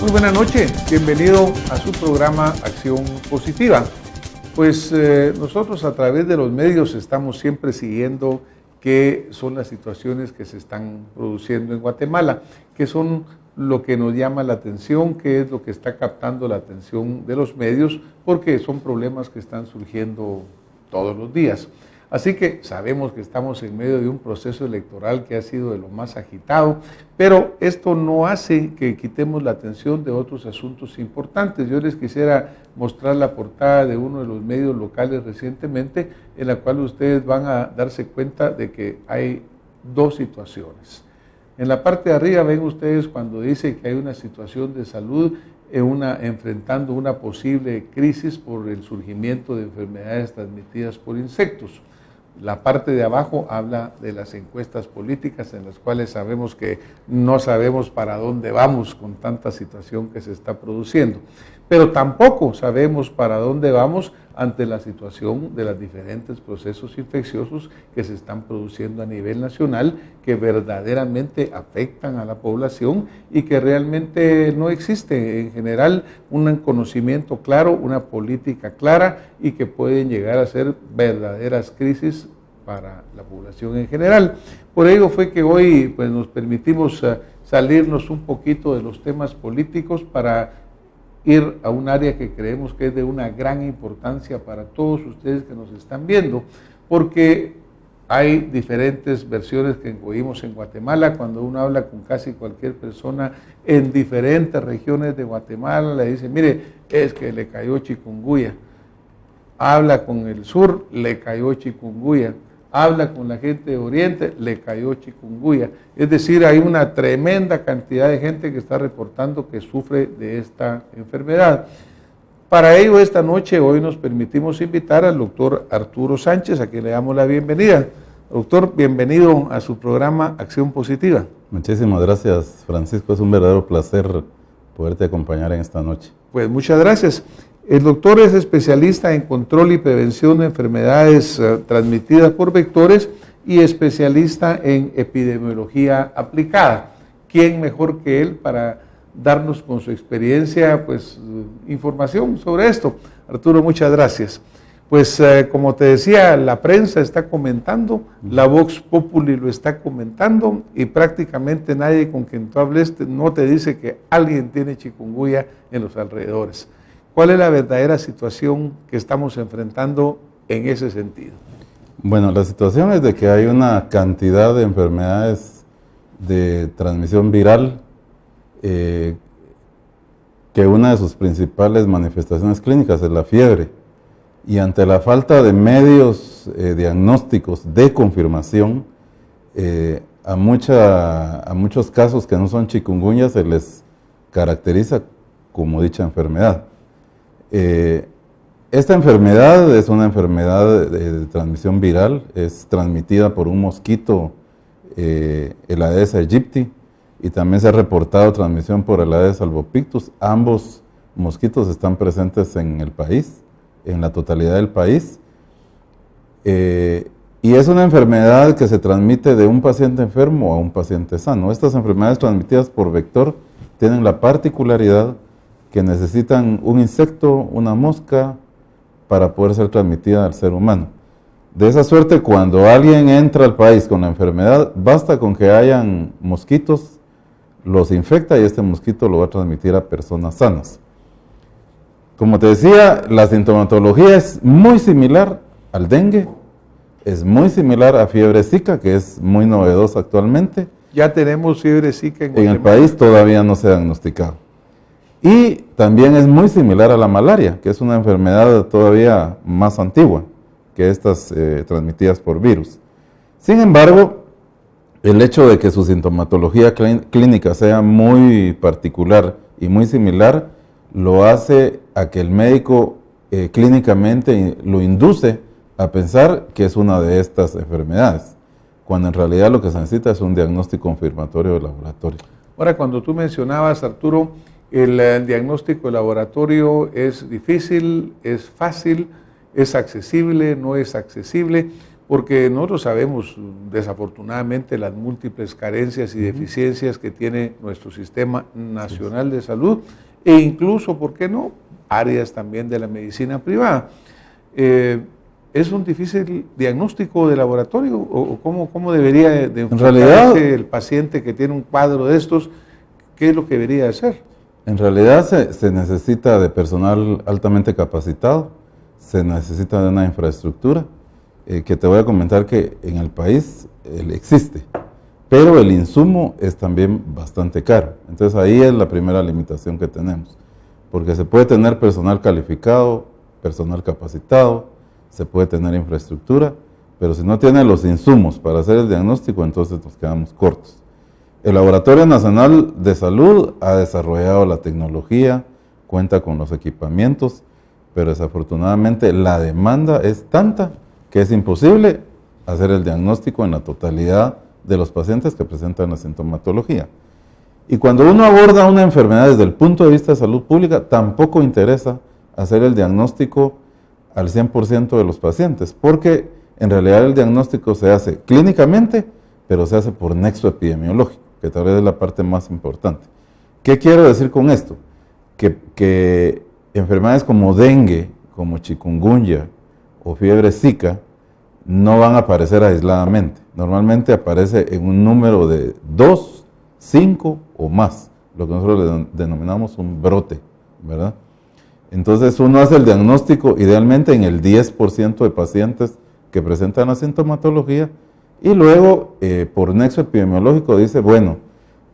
Muy buena noche, bienvenido a su programa Acción Positiva. Pues nosotros a través de los medios estamos siempre siguiendo qué son las situaciones que se están produciendo en Guatemala, qué son lo que nos llama la atención, qué es lo que está captando la atención de los medios, porque son problemas que están surgiendo todos los días. Así que sabemos que estamos en medio de un proceso electoral que ha sido de lo más agitado, pero esto no hace que quitemos la atención de otros asuntos importantes. Yo les quisiera mostrar la portada de uno de los medios locales recientemente, en la cual ustedes van a darse cuenta de que hay dos situaciones. En la parte de arriba ven ustedes cuando dice que hay una situación de salud enfrentando una posible crisis por el surgimiento de enfermedades transmitidas por insectos. La parte de abajo habla de las encuestas políticas en las cuales sabemos que no sabemos para dónde vamos con tanta situación que se está produciendo. Pero tampoco sabemos para dónde vamos ante la situación de los diferentes procesos infecciosos que se están produciendo a nivel nacional, que verdaderamente afectan a la población y que realmente no existe en general un conocimiento claro, una política clara y que pueden llegar a ser verdaderas crisis para la población en general. Por ello fue que hoy pues, nos permitimos salirnos un poquito de los temas políticos para ir a un área que creemos que es de una gran importancia para todos ustedes que nos están viendo, porque hay diferentes versiones que oímos en Guatemala. Cuando uno habla con casi cualquier persona en diferentes regiones de Guatemala, le dice, mire, es que le cayó chikungunya. Habla con el sur, le cayó chikungunya. Habla con la gente de Oriente, le cayó chikungunya. Es decir, hay una tremenda cantidad de gente que está reportando que sufre de esta enfermedad. Para ello, esta noche, hoy nos permitimos invitar al doctor Arturo Sánchez, a quien le damos la bienvenida. Doctor, bienvenido a su programa Acción Positiva. Muchísimas gracias, Francisco. Es un verdadero placer poderte acompañar en esta noche. Pues muchas gracias. El doctor es especialista en control y prevención de enfermedades transmitidas por vectores y especialista en epidemiología aplicada. ¿Quién mejor que él para darnos con su experiencia pues, información sobre esto? Arturo, muchas gracias. Pues como te decía, la prensa está comentando, la Vox Populi lo está comentando y prácticamente nadie con quien tú hables no te dice que alguien tiene chikungunya en los alrededores. ¿Cuál es la verdadera situación que estamos enfrentando en ese sentido? Bueno, la situación es de que hay una cantidad de enfermedades de transmisión viral que una de sus principales manifestaciones clínicas es la fiebre. Y ante la falta de medios diagnósticos de confirmación, a muchos casos que no son chikungunya se les caracteriza como dicha enfermedad. Esta enfermedad es una enfermedad de transmisión viral, es transmitida por un mosquito, el Aedes aegypti, y también se ha reportado transmisión por el Aedes albopictus. Ambos mosquitos están presentes en el país, en la totalidad del país, y es una enfermedad que se transmite de un paciente enfermo a un paciente sano. Estas enfermedades transmitidas por vector tienen la particularidad que necesitan un insecto, una mosca, para poder ser transmitida al ser humano. De esa suerte, cuando alguien entra al país con la enfermedad, basta con que hayan mosquitos, los infecta y este mosquito lo va a transmitir a personas sanas. Como te decía, la sintomatología es muy similar al dengue, es muy similar a fiebre zika, que es muy novedosa actualmente. Ya tenemos fiebre zika en Guatemala. En el país todavía no se ha diagnosticado. Y también es muy similar a la malaria, que es una enfermedad todavía más antigua que estas transmitidas por virus. Sin embargo, el hecho de que su sintomatología clínica sea muy particular y muy similar, lo hace a que el médico clínicamente lo induce a pensar que es una de estas enfermedades, cuando en realidad lo que se necesita es un diagnóstico confirmatorio de laboratorio. Ahora, cuando tú mencionabas, Arturo, el diagnóstico de laboratorio es difícil, es fácil, es accesible, no es accesible, porque nosotros sabemos desafortunadamente las múltiples carencias y deficiencias que tiene nuestro sistema nacional de salud e incluso, ¿por qué no?, áreas también de la medicina privada. ¿Es un difícil diagnóstico de laboratorio o cómo debería de enfocarse el paciente que tiene un cuadro de estos? ¿Qué es lo que debería hacer? En realidad se necesita de personal altamente capacitado, se necesita de una infraestructura, que te voy a comentar que en el país existe, pero el insumo es también bastante caro. Entonces ahí es la primera limitación que tenemos, porque se puede tener personal calificado, personal capacitado, se puede tener infraestructura, pero si no tiene los insumos para hacer el diagnóstico, entonces nos quedamos cortos. El Laboratorio Nacional de Salud ha desarrollado la tecnología, cuenta con los equipamientos, pero desafortunadamente la demanda es tanta que es imposible hacer el diagnóstico en la totalidad de los pacientes que presentan la sintomatología. Y cuando uno aborda una enfermedad desde el punto de vista de salud pública, tampoco interesa hacer el diagnóstico al 100% de los pacientes, porque en realidad el diagnóstico se hace clínicamente, pero se hace por nexo epidemiológico, que tal vez es la parte más importante. ¿Qué quiero decir con esto? Que enfermedades como dengue, como chikungunya o fiebre zika no van a aparecer aisladamente. Normalmente aparece en un número de 2, 5 o más, lo que nosotros denominamos un brote, ¿verdad? Entonces uno hace el diagnóstico idealmente en el 10% de pacientes que presentan la sintomatología y luego por nexo epidemiológico dice, bueno,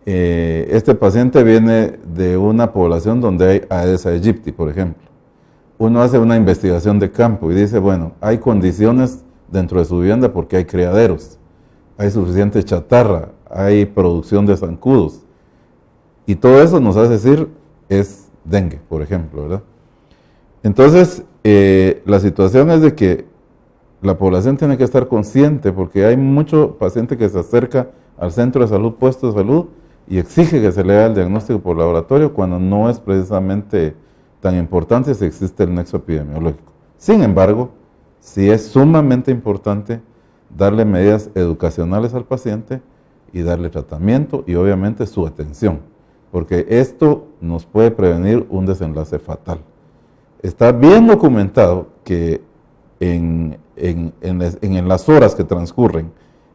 este paciente viene de una población donde hay Aedes aegypti, por ejemplo. Uno hace una investigación de campo y dice, bueno, hay condiciones dentro de su vivienda porque hay criaderos, hay suficiente chatarra, hay producción de zancudos. Y todo eso nos hace decir, es dengue, por ejemplo, ¿verdad? Entonces, la situación es de que la población tiene que estar consciente porque hay mucho paciente que se acerca al centro de salud, puesto de salud, y exige que se le haga el diagnóstico por laboratorio cuando no es precisamente tan importante si existe el nexo epidemiológico. Sin embargo, sí es sumamente importante darle medidas educacionales al paciente y darle tratamiento y obviamente su atención, porque esto nos puede prevenir un desenlace fatal. Está bien documentado que en las horas que transcurren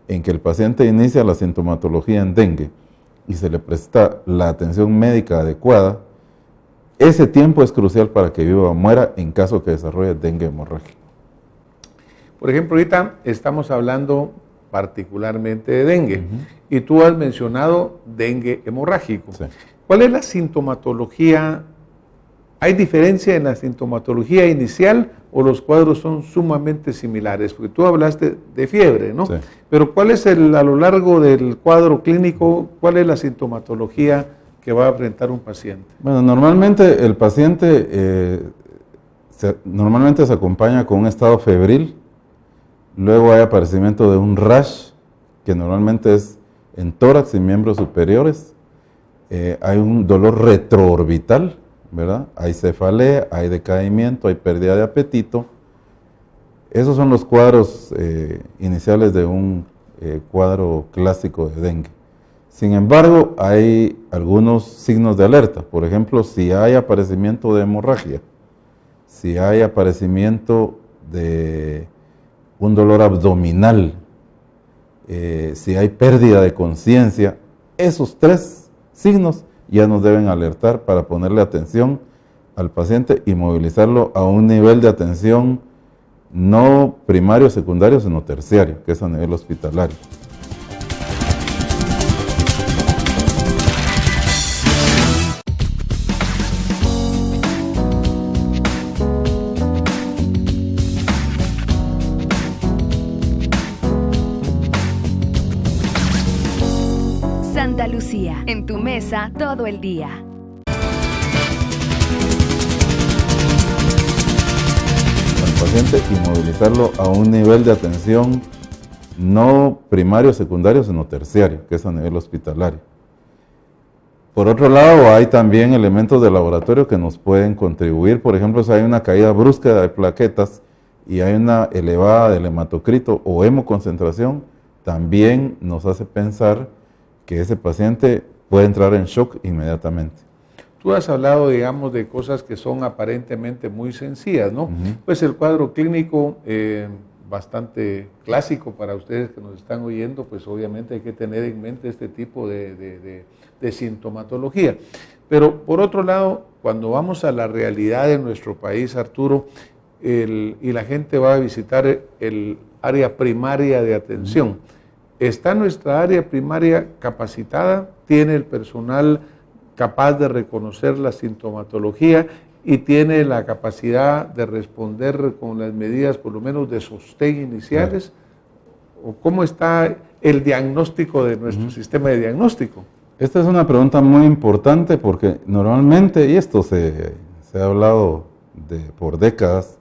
en que el paciente inicia la sintomatología en dengue y se le presta la atención médica adecuada, ese tiempo es crucial para que viva o muera en caso que desarrolle dengue hemorrágico. Por ejemplo, ahorita estamos hablando particularmente de dengue y tú has mencionado dengue hemorrágico. Sí. ¿Cuál es la sintomatología? ¿Hay diferencia en la sintomatología inicial o los cuadros son sumamente similares? Porque tú hablaste de fiebre, ¿no? Sí. Pero ¿cuál es a lo largo del cuadro clínico, cuál es la sintomatología que va a enfrentar un paciente? Bueno, normalmente el paciente normalmente se acompaña con un estado febril, luego hay aparecimiento de un rash, que normalmente es en tórax y miembros superiores, hay un dolor retroorbital, ¿verdad? Hay cefalea, hay decaimiento, hay pérdida de apetito. Esos son los cuadros iniciales de un cuadro clásico de dengue. Sin embargo, hay algunos signos de alerta. Por ejemplo, si hay aparecimiento de hemorragia, si hay aparecimiento de un dolor abdominal, si hay pérdida de conciencia, esos 3 signos ya nos deben alertar para ponerle atención al paciente y movilizarlo a un nivel de atención no primario, secundario, sino terciario, que es a nivel hospitalario. Santa Lucía, en tu mesa todo el día. Al paciente y movilizarlo a un nivel de atención no primario, secundario, sino terciario, que es a nivel hospitalario. Por otro lado, hay también elementos de laboratorio que nos pueden contribuir. Por ejemplo, si hay una caída brusca de plaquetas y hay una elevada del hematocrito o hemoconcentración, también nos hace pensar que ese paciente puede entrar en shock inmediatamente. Tú has hablado, digamos, de cosas que son aparentemente muy sencillas, ¿no? Pues el cuadro clínico, bastante clásico para ustedes que nos están oyendo, pues obviamente hay que tener en mente este tipo de sintomatología. Pero por otro lado, cuando vamos a la realidad de nuestro país, Arturo, y la gente va a visitar el área primaria de atención, ¿está nuestra área primaria capacitada? ¿Tiene el personal capaz de reconocer la sintomatología y tiene la capacidad de responder con las medidas, por lo menos de sostén iniciales? ¿O cómo está el diagnóstico de nuestro sistema de diagnóstico? Esta es una pregunta muy importante porque normalmente, y esto se ha hablado por décadas,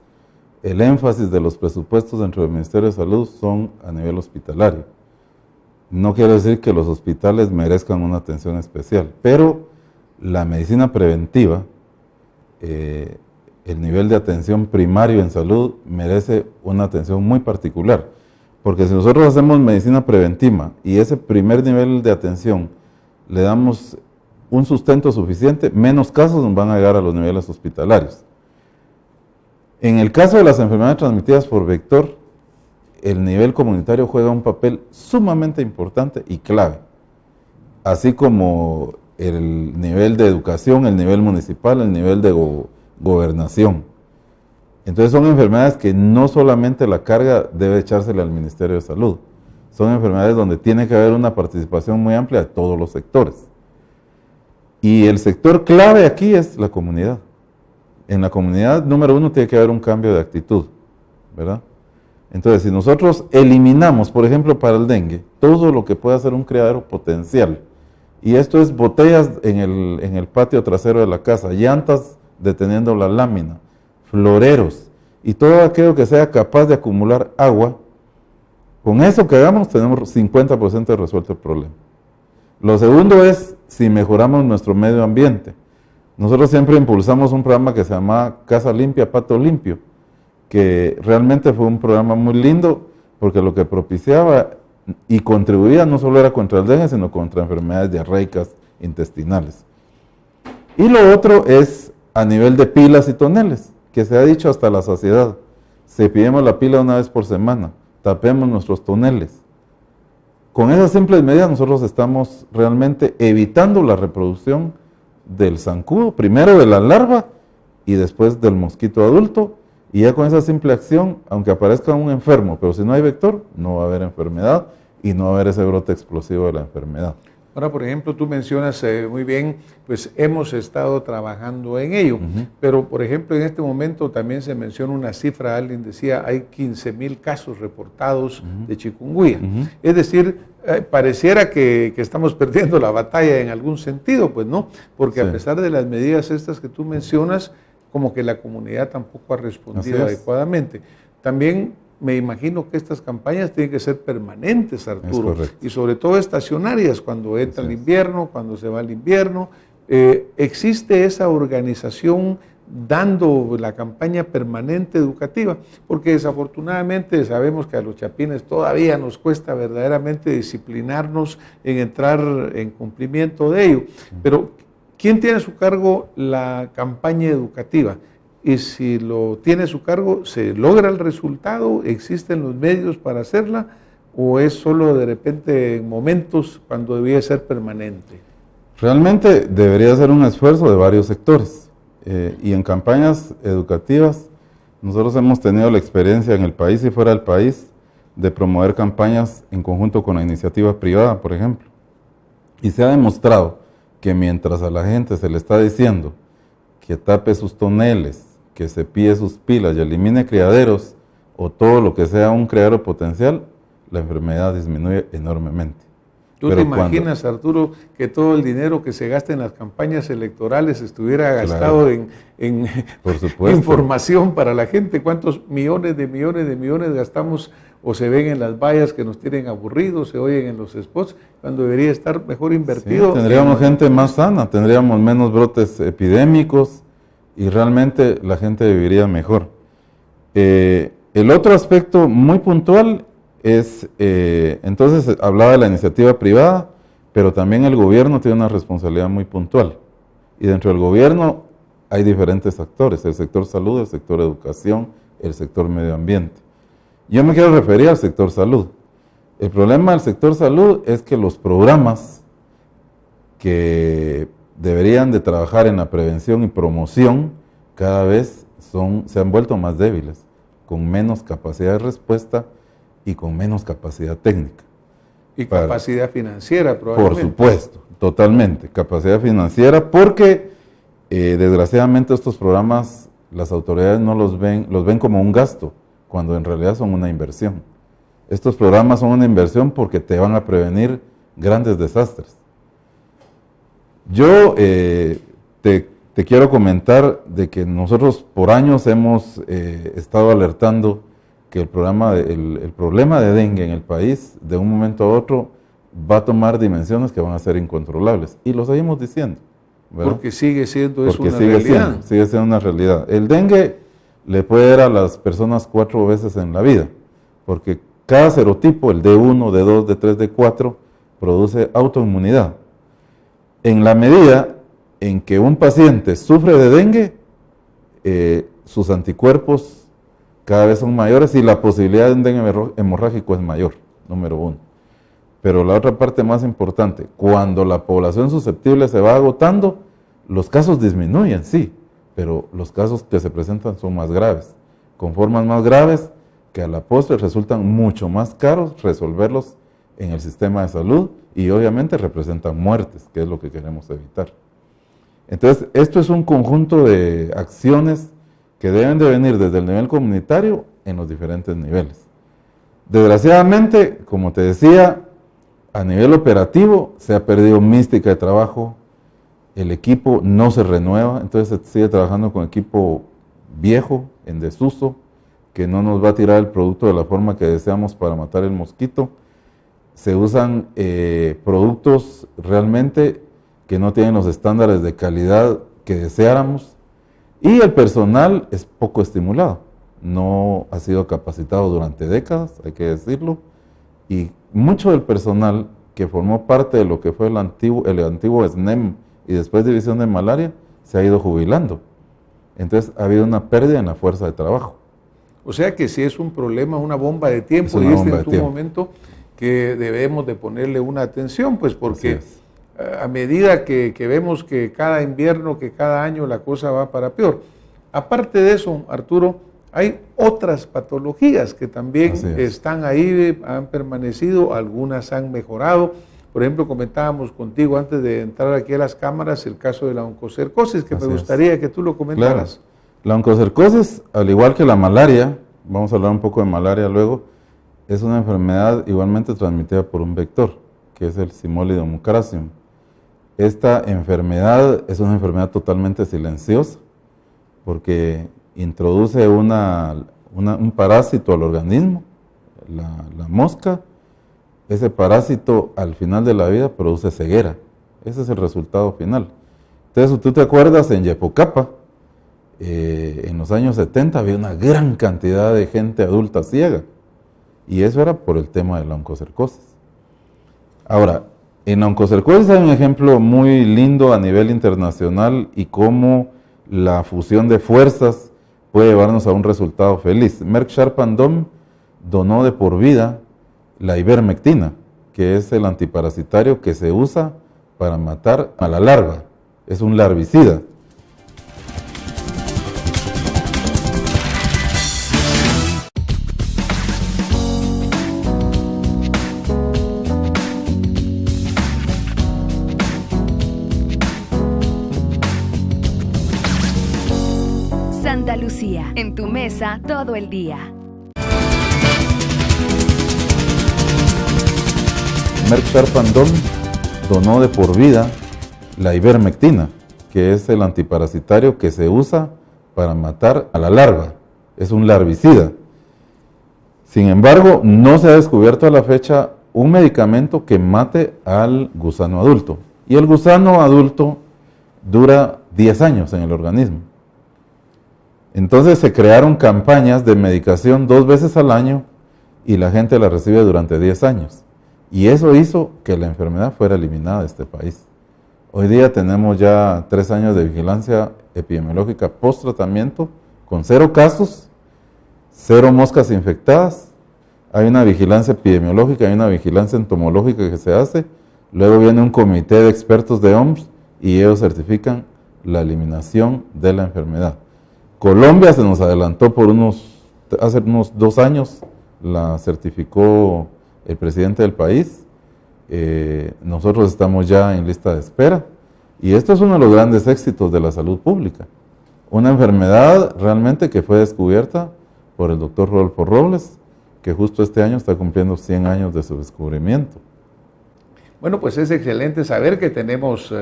el énfasis de los presupuestos dentro del Ministerio de Salud son a nivel hospitalario. No quiere decir que los hospitales merezcan una atención especial, pero la medicina preventiva, el nivel de atención primario en salud merece una atención muy particular, porque si nosotros hacemos medicina preventiva y ese primer nivel de atención le damos un sustento suficiente, menos casos nos van a llegar a los niveles hospitalarios. En el caso de las enfermedades transmitidas por vector, el nivel comunitario juega un papel sumamente importante y clave, así como el nivel de educación, el nivel municipal, el nivel de gobernación. Entonces son enfermedades que no solamente la carga debe echársele al Ministerio de Salud, son enfermedades donde tiene que haber una participación muy amplia de todos los sectores. Y el sector clave aquí es la comunidad. En la comunidad, número uno, tiene que haber un cambio de actitud, ¿verdad? Entonces, si nosotros eliminamos, por ejemplo, para el dengue, todo lo que pueda ser un criadero potencial, y esto es botellas en el patio trasero de la casa, llantas deteniendo la lámina, floreros, y todo aquello que sea capaz de acumular agua, con eso que hagamos tenemos 50% resuelto el problema. Lo segundo es si mejoramos nuestro medio ambiente. Nosotros siempre impulsamos un programa que se llama Casa Limpia, Pato Limpio, que realmente fue un programa muy lindo porque lo que propiciaba y contribuía no solo era contra el dengue, sino contra enfermedades diarreicas intestinales. Y lo otro es a nivel de pilas y toneles, que se ha dicho hasta la saciedad. Cepillemos la pila una vez por semana, tapemos nuestros toneles. Con esas simples medidas nosotros estamos realmente evitando la reproducción del zancudo, primero de la larva y después del mosquito adulto, y ya con esa simple acción, aunque aparezca un enfermo, pero si no hay vector, no va a haber enfermedad y no va a haber ese brote explosivo de la enfermedad. Ahora, por ejemplo, tú mencionas muy bien, pues hemos estado trabajando en ello, pero por ejemplo, en este momento también se menciona una cifra, alguien decía, hay 15,000 casos reportados de chikungunya. Es decir, pareciera que estamos perdiendo la batalla en algún sentido, pues no, porque a pesar de las medidas estas que tú mencionas, como que la comunidad tampoco ha respondido adecuadamente. También me imagino que estas campañas tienen que ser permanentes, Arturo, y sobre todo estacionarias, cuando entra el invierno, cuando se va el invierno. ¿Existe esa organización dando la campaña permanente educativa? Porque desafortunadamente sabemos que a los chapines todavía nos cuesta verdaderamente disciplinarnos en entrar en cumplimiento de ello. Pero ¿quién tiene a su cargo la campaña educativa? Y si lo tiene a su cargo, ¿se logra el resultado? ¿Existen los medios para hacerla? ¿O es solo de repente en momentos cuando debía ser permanente? Realmente debería ser un esfuerzo de varios sectores. Y en campañas educativas, nosotros hemos tenido la experiencia en el país y fuera del país de promover campañas en conjunto con la iniciativa privada, por ejemplo. Y se ha demostrado que mientras a la gente se le está diciendo que tape sus toneles, que cepille sus pilas y elimine criaderos o todo lo que sea un criadero potencial, la enfermedad disminuye enormemente. ¿Tú te imaginas, Arturo, que todo el dinero que se gasta en las campañas electorales estuviera gastado en información para la gente? ¿Cuántos millones de millones gastamos o se ven en las vallas que nos tienen aburridos, se oyen en los spots, cuando debería estar mejor invertido? Sí, tendríamos gente más sana, tendríamos menos brotes epidémicos y realmente la gente viviría mejor. El otro aspecto muy puntual es, entonces hablaba de la iniciativa privada, pero también el gobierno tiene una responsabilidad muy puntual. Y dentro del gobierno hay diferentes actores, el sector salud, el sector educación, el sector medio ambiente. Yo me quiero referir al sector salud. El problema del sector salud es que los programas que deberían de trabajar en la prevención y promoción cada vez se han vuelto más débiles, con menos capacidad de respuesta y con menos capacidad técnica. Y capacidad financiera, probablemente. Por supuesto, totalmente. Capacidad financiera, porque desgraciadamente estos programas las autoridades no los ven como un gasto, cuando en realidad son una inversión. Estos programas son una inversión porque te van a prevenir grandes desastres. Yo te quiero comentar de que nosotros por años hemos estado alertando que el problema de dengue en el país, de un momento a otro, va a tomar dimensiones que van a ser incontrolables. Y lo seguimos diciendo, ¿verdad? Porque sigue siendo eso Porque una realidad. sigue siendo una realidad. El dengue le puede dar a las personas 4 veces en la vida, porque cada serotipo, el D1, D2, D3, D4, produce autoinmunidad. En la medida en que un paciente sufre de dengue, sus anticuerpos cada vez son mayores y la posibilidad de un dengue hemorrágico es mayor, número 1. Pero la otra parte más importante, cuando la población susceptible se va agotando, los casos disminuyen, sí, pero los casos que se presentan son más graves, con formas más graves que a la postre resultan mucho más caros resolverlos en el sistema de salud y obviamente representan muertes, que es lo que queremos evitar. Entonces, esto es un conjunto de acciones que deben de venir desde el nivel comunitario en los diferentes niveles. Desgraciadamente, como te decía, a nivel operativo se ha perdido mística de trabajo, el equipo no se renueva, entonces se sigue trabajando con equipo viejo, en desuso, que no nos va a tirar el producto de la forma que deseamos para matar el mosquito. Se usan productos realmente que no tienen los estándares de calidad que deseáramos y el personal es poco estimulado, no ha sido capacitado durante décadas, hay que decirlo, y mucho del personal que formó parte de lo que fue el antiguo SNEM y después División de Malaria se ha ido jubilando. Entonces ha habido una pérdida en la fuerza de trabajo. O sea que sí es un problema, una bomba de tiempo, y este es un momento que debemos de ponerle una atención, pues porque a medida que vemos que cada invierno, que cada año la cosa va para peor. Aparte de eso, Arturo, hay otras patologías que también están ahí, han permanecido, algunas han mejorado. Por ejemplo, comentábamos contigo antes de entrar aquí a las cámaras el caso de la oncocercosis, que me gustaría que tú lo comentaras. Claro. La oncocercosis, al igual que la malaria, vamos a hablar un poco de malaria luego, es una enfermedad igualmente transmitida por un vector, que es el Simolidum mucrasium. Esta enfermedad es una enfermedad totalmente silenciosa, porque introduce un parásito al organismo, la mosca. Ese parásito al final de la vida produce ceguera. Ese es el resultado final. Entonces, tú te acuerdas en Yepocapa, en los años 70 había una gran cantidad de gente adulta ciega. Y eso era por el tema de la oncocercosis. Ahora, en la oncocercosis hay un ejemplo muy lindo a nivel internacional y cómo la fusión de fuerzas puede llevarnos a un resultado feliz. Merck Sharp and Dohme donó de por vida la ivermectina, que es el antiparasitario que se usa para matar a la larva. Es un larvicida. Santa Lucía, en tu mesa todo el día. Merck Sharp and Dohme donó de por vida la ivermectina, que es el antiparasitario que se usa para matar a la larva. Es un larvicida. Sin embargo, no se ha descubierto a la fecha un medicamento que mate al gusano adulto. Y el gusano adulto dura 10 años en el organismo. Entonces se crearon campañas de medicación 2 veces al año y la gente la recibe durante 10 años. Y eso hizo que la enfermedad fuera eliminada de este país. Hoy día tenemos ya 3 años de vigilancia epidemiológica post-tratamiento con 0 casos, 0 moscas infectadas. Hay una vigilancia epidemiológica, hay una vigilancia entomológica que se hace. Luego viene un comité de expertos de OMS y ellos certifican la eliminación de la enfermedad. Colombia se nos adelantó hace unos 2 años, la certificó el presidente del país. Nosotros estamos ya en lista de espera y esto es uno de los grandes éxitos de la salud pública. Una enfermedad realmente que fue descubierta por el doctor Rodolfo Robles, que justo este año está cumpliendo 100 años de su descubrimiento. Bueno, pues es excelente saber que tenemos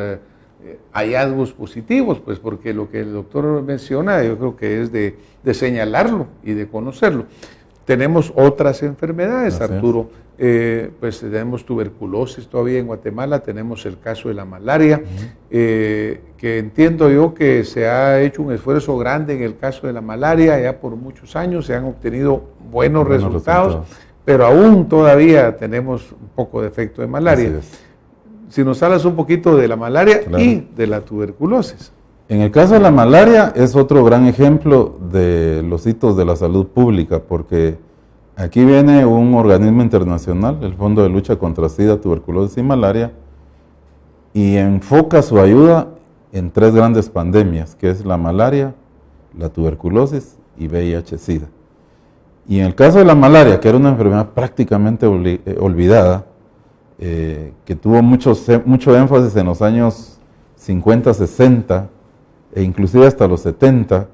hallazgos positivos, pues porque lo que el doctor menciona yo creo que es de señalarlo y de conocerlo. Tenemos otras enfermedades, Así Arturo, pues tenemos tuberculosis todavía en Guatemala, tenemos el caso de la malaria, que entiendo yo que se ha hecho un esfuerzo grande en el caso de la malaria, ya por muchos años se han obtenido buenos resultados, pero aún todavía tenemos un poco de efecto de malaria. Si nos hablas un poquito de la malaria y de la tuberculosis. En el caso de la malaria es otro gran ejemplo de los hitos de la salud pública, porque aquí viene un organismo internacional, el Fondo de Lucha contra SIDA, Tuberculosis y Malaria, y enfoca su ayuda en 3 grandes pandemias, que es la malaria, la tuberculosis y VIH-Sida. Y en el caso de la malaria, que era una enfermedad prácticamente olvidada, que tuvo mucho énfasis en los años 50, 60 e inclusive hasta los 70,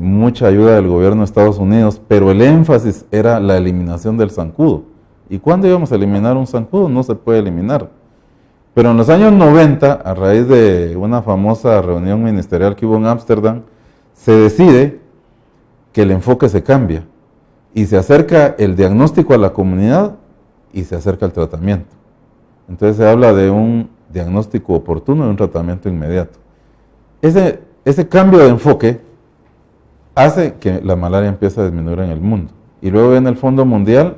mucha ayuda del gobierno de Estados Unidos, pero el énfasis era la eliminación del zancudo. ¿Y cuándo íbamos a eliminar un zancudo? No se puede eliminar. Pero en los años 90, a raíz de una famosa reunión ministerial que hubo en Ámsterdam, se decide que el enfoque se cambia y se acerca el diagnóstico a la comunidad y se acerca el tratamiento. Entonces se habla de un diagnóstico oportuno y un tratamiento inmediato. Ese cambio de enfoque hace que la malaria empiece a disminuir en el mundo. Y luego viene el Fondo Mundial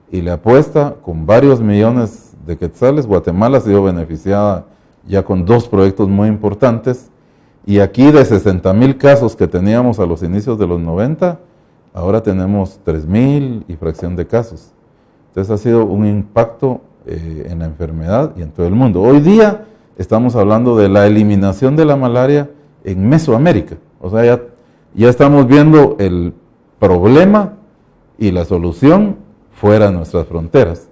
y le apuesta con varios millones de quetzales. Guatemala ha sido beneficiada ya con 2 proyectos muy importantes. Y aquí de 60,000 casos que teníamos a los inicios de los 90, ahora tenemos 3,000 y fracción de casos. Entonces ha sido un impacto en la enfermedad y en todo el mundo. Hoy día estamos hablando de la eliminación de la malaria en Mesoamérica. O sea, ya estamos viendo el problema y la solución fuera de nuestras fronteras.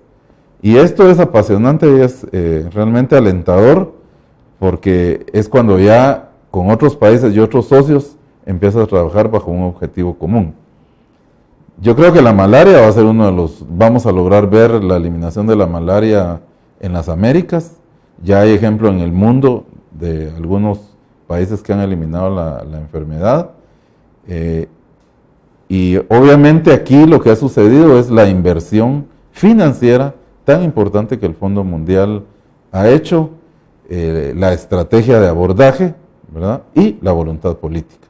Y esto es apasionante y es realmente alentador, porque es cuando ya con otros países y otros socios empiezas a trabajar bajo un objetivo común. Yo creo que la malaria va a ser vamos a lograr ver la eliminación de la malaria en las Américas. Ya hay ejemplo en el mundo de algunos países que han eliminado la enfermedad. Y obviamente aquí lo que ha sucedido es la inversión financiera tan importante que el Fondo Mundial ha hecho, la estrategia de abordaje, ¿verdad? Y la voluntad política,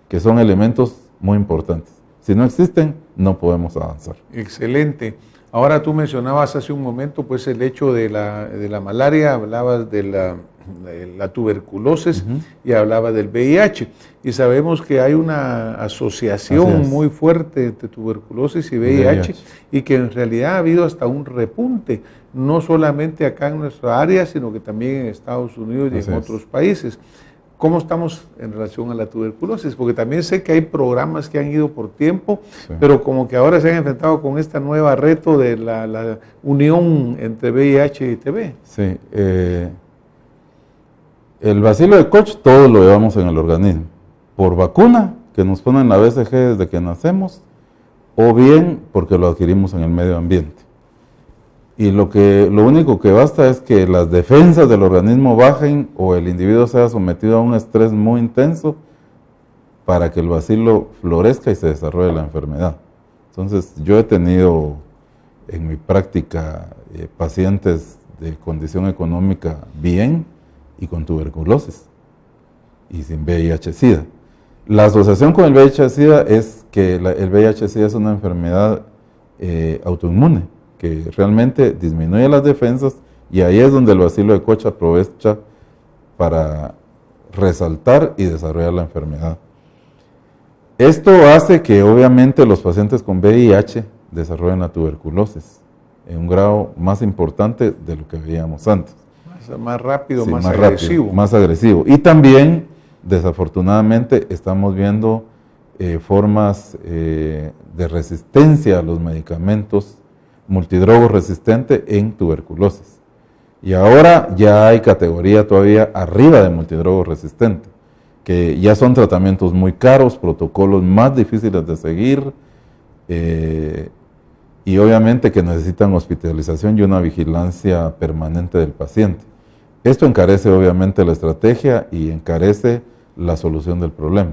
que son elementos muy importantes. Si no existen, no podemos avanzar. Excelente. Ahora tú mencionabas hace un momento pues el hecho de la malaria, hablabas de la tuberculosis y hablabas del VIH. Y sabemos que hay una asociación muy fuerte entre tuberculosis y VIH y que en realidad ha habido hasta un repunte, no solamente acá en nuestra área, sino que también en Estados Unidos y en otros países. ¿Cómo estamos en relación a la tuberculosis? Porque también sé que hay programas que han ido por tiempo, pero como que ahora se han enfrentado con esta nueva reto de la unión entre VIH y TB. Sí, el bacilo de Koch todos lo llevamos en el organismo, por vacuna, que nos ponen la BCG desde que nacemos, o bien porque lo adquirimos en el medio ambiente. Y lo único que basta es que las defensas del organismo bajen o el individuo sea sometido a un estrés muy intenso para que el bacilo florezca y se desarrolle la enfermedad. Entonces, yo he tenido en mi práctica pacientes de condición económica bien y con tuberculosis y sin VIH-Sida. La asociación con el VIH-Sida es que el VIH-Sida es una enfermedad autoinmune, que realmente disminuye las defensas, y ahí es donde el bacilo de Koch aprovecha para resaltar y desarrollar la enfermedad. Esto hace que obviamente los pacientes con VIH desarrollen la tuberculosis en un grado más importante de lo que veíamos antes. Más rápido, Sí, más agresivo. agresivo. Más agresivo. Y también, desafortunadamente, estamos viendo formas de resistencia a los medicamentos multidrogos resistente en tuberculosis. Y ahora ya hay categoría todavía arriba de multidrogo resistente, que ya son tratamientos muy caros, protocolos más difíciles de seguir, y obviamente que necesitan hospitalización y una vigilancia permanente del paciente. Esto encarece obviamente la estrategia y encarece la solución del problema.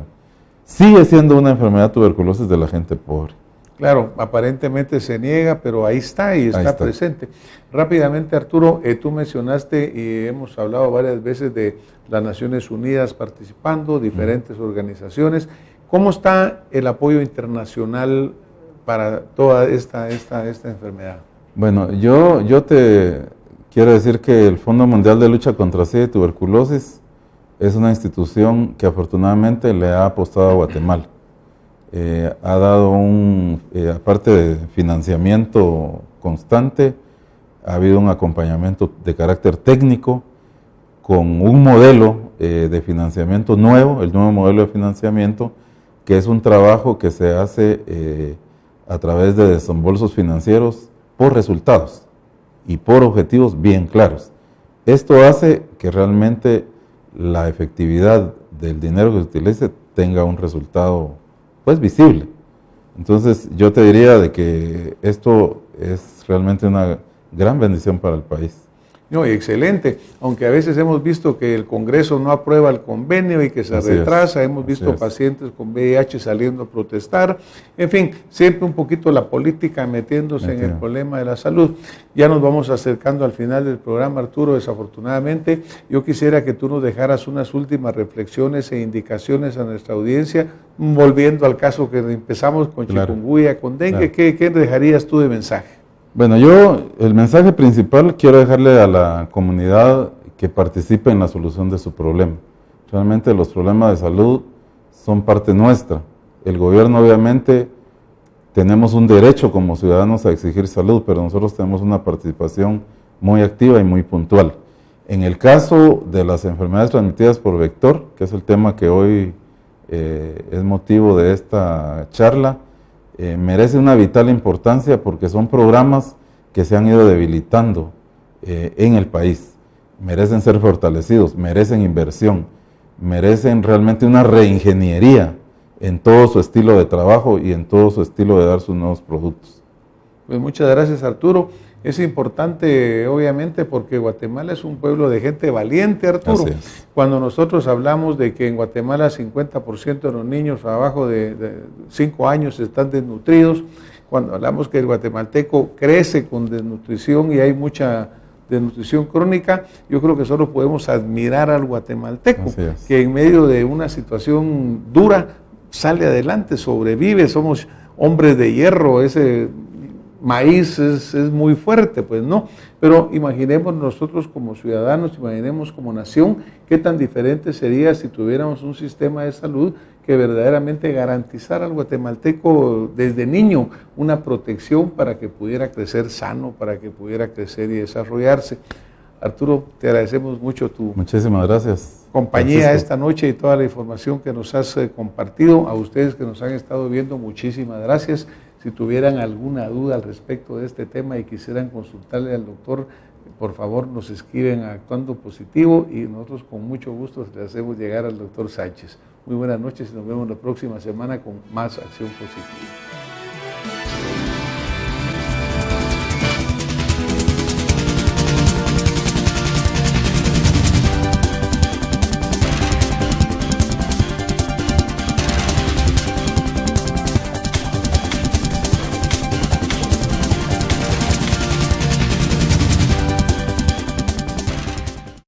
Sigue siendo una enfermedad tuberculosis de la gente pobre. Claro, aparentemente se niega, pero ahí está y está presente. Rápidamente, Arturo, tú mencionaste y hemos hablado varias veces de las Naciones Unidas participando, diferentes organizaciones. ¿Cómo está el apoyo internacional para toda esta enfermedad? Bueno, yo te quiero decir que el Fondo Mundial de Lucha contra SIDA y Tuberculosis es una institución que afortunadamente le ha apostado a Guatemala. Ha dado aparte de financiamiento constante, ha habido un acompañamiento de carácter técnico con un modelo de financiamiento nuevo, el nuevo modelo de financiamiento, que es un trabajo que se hace a través de desembolsos financieros por resultados y por objetivos bien claros. Esto hace que realmente la efectividad del dinero que se utilice tenga un resultado pues visible. Entonces yo te diría de que esto es realmente una gran bendición para el país. No, excelente, aunque a veces hemos visto que el Congreso no aprueba el convenio y que se retrasa, hemos visto pacientes con VIH saliendo a protestar, en fin, siempre un poquito la política metiéndose en el problema de la salud. Ya nos vamos acercando al final del programa, Arturo, desafortunadamente. Yo quisiera que tú nos dejaras unas últimas reflexiones e indicaciones a nuestra audiencia, volviendo al caso que empezamos con chikungunya, con dengue. ¿Qué dejarías tú de mensaje? Bueno, el mensaje principal quiero dejarle a la comunidad que participe en la solución de su problema. Realmente los problemas de salud son parte nuestra. El gobierno obviamente tenemos un derecho como ciudadanos a exigir salud, pero nosotros tenemos una participación muy activa y muy puntual. En el caso de las enfermedades transmitidas por vector, que es el tema que hoy es motivo de esta charla, merece una vital importancia porque son programas que se han ido debilitando en el país. Merecen ser fortalecidos, merecen inversión, merecen realmente una reingeniería en todo su estilo de trabajo y en todo su estilo de dar sus nuevos productos. Pues muchas gracias, Arturo. Es importante, obviamente, porque Guatemala es un pueblo de gente valiente, Arturo. Cuando nosotros hablamos de que en Guatemala 50% de los niños abajo de 5 años están desnutridos, cuando hablamos que el guatemalteco crece con desnutrición y hay mucha desnutrición crónica, yo creo que solo podemos admirar al guatemalteco, que en medio de una situación dura sale adelante, sobrevive, somos hombres de hierro, ese maíz es muy fuerte, pues no, pero imaginemos nosotros como ciudadanos, imaginemos como nación, qué tan diferente sería si tuviéramos un sistema de salud que verdaderamente garantizara al guatemalteco desde niño una protección para que pudiera crecer sano, para que pudiera crecer y desarrollarse. Arturo, te agradecemos mucho tu Muchísimas gracias, compañía Francisco, esta noche y toda la información que nos has compartido. A ustedes que nos han estado viendo, muchísimas gracias. Si tuvieran alguna duda al respecto de este tema y quisieran consultarle al doctor, por favor nos escriben a Actuando Positivo y nosotros con mucho gusto le hacemos llegar al doctor Sánchez. Muy buenas noches y nos vemos la próxima semana con más Acción Positiva.